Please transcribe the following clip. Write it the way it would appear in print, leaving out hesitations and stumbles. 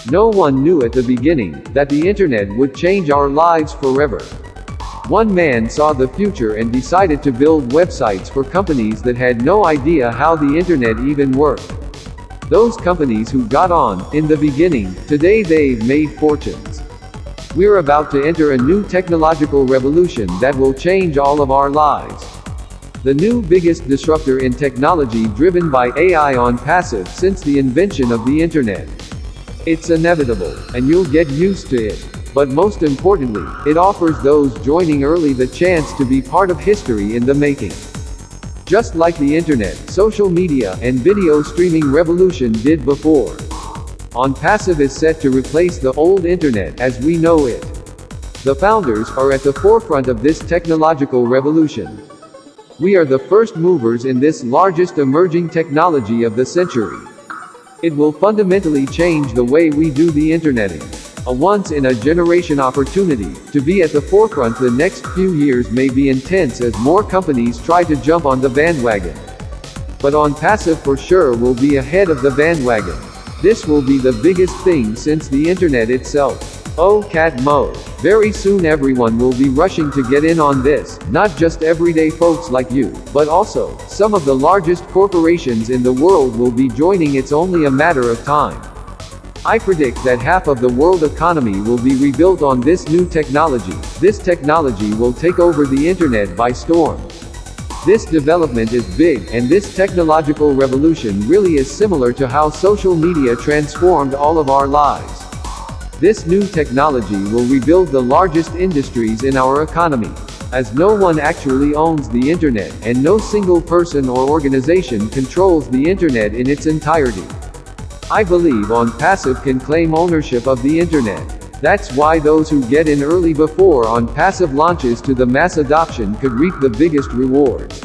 No one knew at the beginning that the internet would change our lives forever. One man saw the future and decided to build websites for companies that had no idea how the internet even worked. Those companies who got on, in the beginning, today they've made fortunes. We're about to enter a new technological revolution that will change all of our lives. The new biggest disruptor in technology driven by AI Onpassive since the invention of the internet. It's inevitable, and you'll get used to it. But most importantly, it offers those joining early the chance to be part of history in the making. Just like the internet, social media, and video streaming revolution did before. Onpassive is set to replace the old internet as we know it. The founders are at the forefront of this technological revolution. We are the first movers in this largest emerging technology of the century. It will fundamentally change the way we do the interneting. A once-in-a-generation opportunity. To be at the forefront the next few years may be intense as more companies try to jump on the bandwagon. But Onpassive for sure will be ahead of the bandwagon. This will be the biggest thing since the internet itself. Oh cat mo. Very soon everyone will be rushing to get in on this, not just everyday folks like you, but also, some of the largest corporations in the world will be joining. It's only a matter of time. I predict that half of the world economy will be rebuilt on this new technology. This technology will take over the internet by storm. This development is big, and this technological revolution really is similar to how social media transformed all of our lives. This new technology will rebuild the largest industries in our economy. As no one actually owns the internet, and no single person or organization controls the internet in its entirety. I believe Onpassive can claim ownership of the internet. That's why those who get in early before Onpassive launches to the mass adoption could reap the biggest rewards.